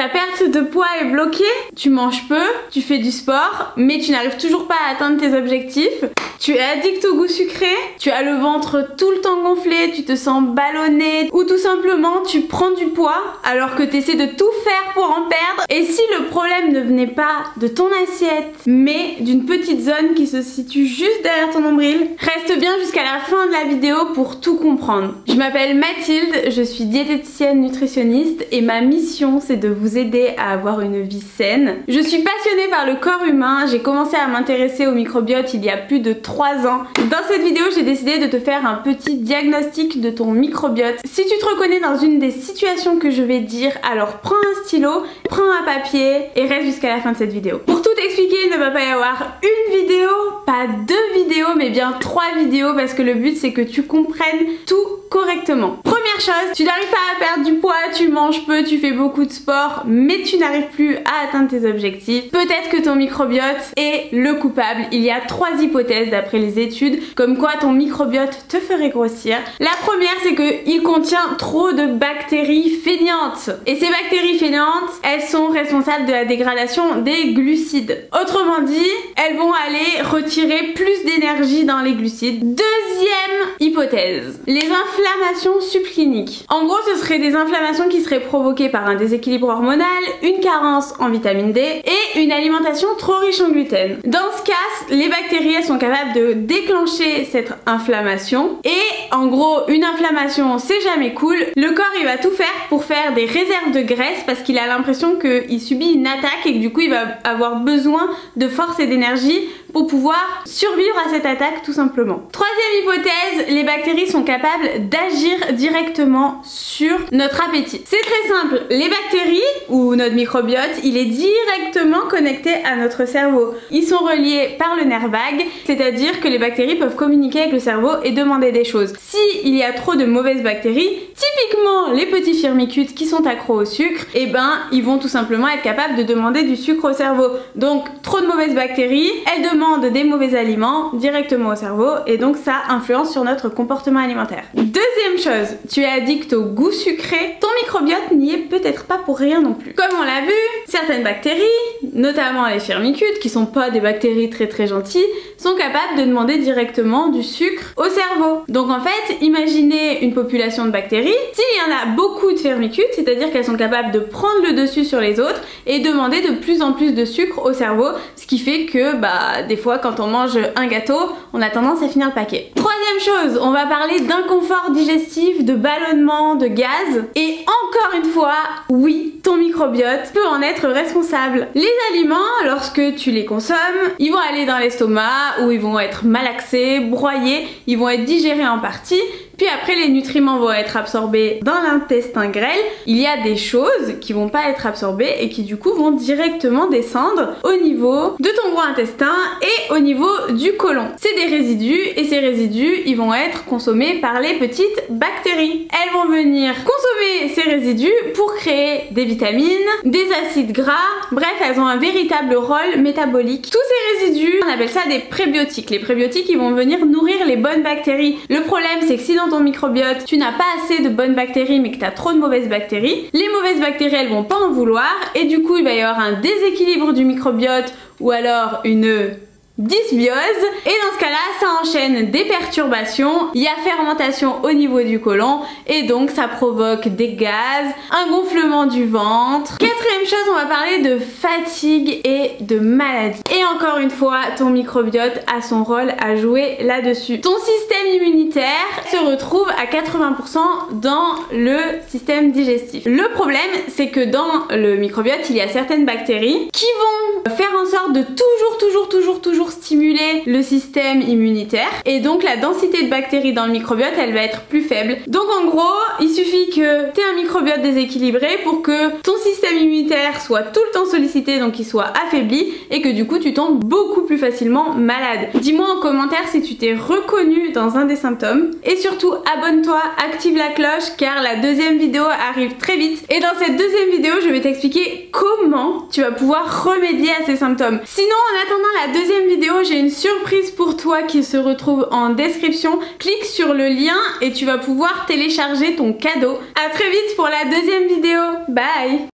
Ta perte de poids est bloquée, tu manges peu, tu fais du sport, mais tu n'arrives toujours pas à atteindre tes objectifs. Tu es addict au goût sucré, tu as le ventre tout le temps gonflé, tu te sens ballonné, ou tout simplement tu prends du poids alors que tu essaies de tout faire pour en perdre. Et si le problème ne venait pas de ton assiette, mais d'une petite zone qui se situe juste derrière ton nombril, reste bien jusqu'à la fin de la vidéo pour tout comprendre. Je m'appelle Mathilde, je suis diététicienne nutritionniste et ma mission c'est de vous aider à avoir une vie saine. Je suis passionnée par le corps humain, j'ai commencé à m'intéresser au microbiote il y a plus de 3 ans. Dans cette vidéo, j'ai décidé de te faire un petit diagnostic de ton microbiote. Si tu te reconnais dans une des situations que je vais dire, alors prends un stylo, prends un papier et reste jusqu'à la fin de cette vidéo. Pour tout expliquer, il ne va pas y avoir une vidéo, pas 2 vidéos, mais bien 3 vidéos parce que le but c'est que tu comprennes tout correctement. Première chose, tu n'arrives pas à perdre du poids, tu manges peu, tu fais beaucoup de sport, mais tu n'arrives plus à atteindre tes objectifs. Peut-être que ton microbiote est le coupable. Il y a 3 hypothèses d'après les études, comme quoi ton microbiote te ferait grossir. La première, c'est qu'il contient trop de bactéries feignantes. Et ces bactéries feignantes, elles sont responsables de la dégradation des glucides. Autrement dit, elles vont aller retirer plus d'énergie dans les glucides. Deuxième hypothèse, les inflammations subcliniques. En gros, ce seraient des inflammations qui seraient provoquées par un déséquilibre hormonal, une carence en vitamine D et une alimentation trop riche en gluten. Dans ce cas, les bactéries elles sont capables de déclencher cette inflammation et en gros, une inflammation c'est jamais cool. Le corps il va tout faire pour faire des réserves de graisse parce qu'il a l'impression qu'il subit une attaque et que du coup il va avoir besoin de force et d'énergie pour pouvoir survivre à cette attaque tout simplement. Troisième hypothèse, les bactéries sont capables d'agir directement sur notre appétit. C'est très simple, les bactéries ou notre microbiote, il est directement connecté à notre cerveau. Ils sont reliés par le nerf vague, c'est-à-dire que les bactéries peuvent communiquer avec le cerveau et demander des choses. Si il y a trop de mauvaises bactéries, typiquement les petits firmicutes qui sont accros au sucre, et ben ils vont tout simplement être capables de demander du sucre au cerveau. Donc trop de mauvaises bactéries, elles demandent des mauvais aliments directement au cerveau et donc ça influence sur notre comportement alimentaire. Deuxième chose, tu es addict au goût sucré, ton microbiote n'y est peut-être pas pour rien non plus. Comme on l'a vu, certaines bactéries, notamment les firmicutes, qui sont pas des bactéries très gentilles, sont capables de demander directement du sucre au cerveau. Donc en fait, imaginez une population de bactéries, s'il y en a beaucoup de firmicutes, c'est-à-dire qu'elles sont capables de prendre le dessus sur les autres et demander de plus en plus de sucre au cerveau, ce qui fait que des fois quand on mange un gâteau, on a tendance à finir le paquet. Troisième chose, on va parler d'inconfort digestif, de ballonnement, de gaz. Et encore une fois, oui, ton microbiote peut en être responsable. Les aliments, lorsque tu les consommes, ils vont aller dans l'estomac où ils vont être malaxés, broyés, ils vont être digérés en partie. Puis après les nutriments vont être absorbés dans l'intestin grêle. Il y a des choses qui vont pas être absorbées et qui du coup vont directement descendre au niveau de ton gros intestin et au niveau du côlon. C'est des résidus et ces résidus ils vont être consommés par les petites bactéries. Elles vont venir consommer ces résidus pour créer des vitamines, des acides gras, bref elles ont un véritable rôle métabolique. Tous ces résidus, on appelle ça des prébiotiques. Les prébiotiques ils vont venir nourrir les bonnes bactéries. Le problème c'est que si dans ton microbiote, tu n'as pas assez de bonnes bactéries mais que tu as trop de mauvaises bactéries, les mauvaises bactéries elles vont pas en vouloir et du coup il va y avoir un déséquilibre du microbiote ou alors une dysbiose et dans ce cas là ça enchaîne des perturbations, il y a fermentation au niveau du côlon et donc ça provoque des gaz, un gonflement du ventre. Quatrième chose, on va parler de fatigue et de maladie. Et encore une fois, ton microbiote a son rôle à jouer là-dessus. Ton système immunitaire se retrouve à 80% dans le système digestif. Le problème c'est que dans le microbiote il y a certaines bactéries qui vont faire en sorte de toujours stimuler le système immunitaire et donc la densité de bactéries dans le microbiote elle va être plus faible. Donc en gros il suffit que tu aies un microbiote déséquilibré pour que ton système immunitaire soit tout le temps sollicité, donc il soit affaibli et que du coup tu tombes beaucoup plus facilement malade. Dis-moi en commentaire si tu t'es reconnu dans un des symptômes et surtout abonne-toi, active la cloche car la deuxième vidéo arrive très vite et dans cette deuxième vidéo je vais t'expliquer comment tu vas pouvoir remédier à ces symptômes. Sinon en attendant la deuxième vidéo, j'ai une surprise pour toi qui se retrouve en description. Clique sur le lien et tu vas pouvoir télécharger ton cadeau. À très vite pour la deuxième vidéo. Bye!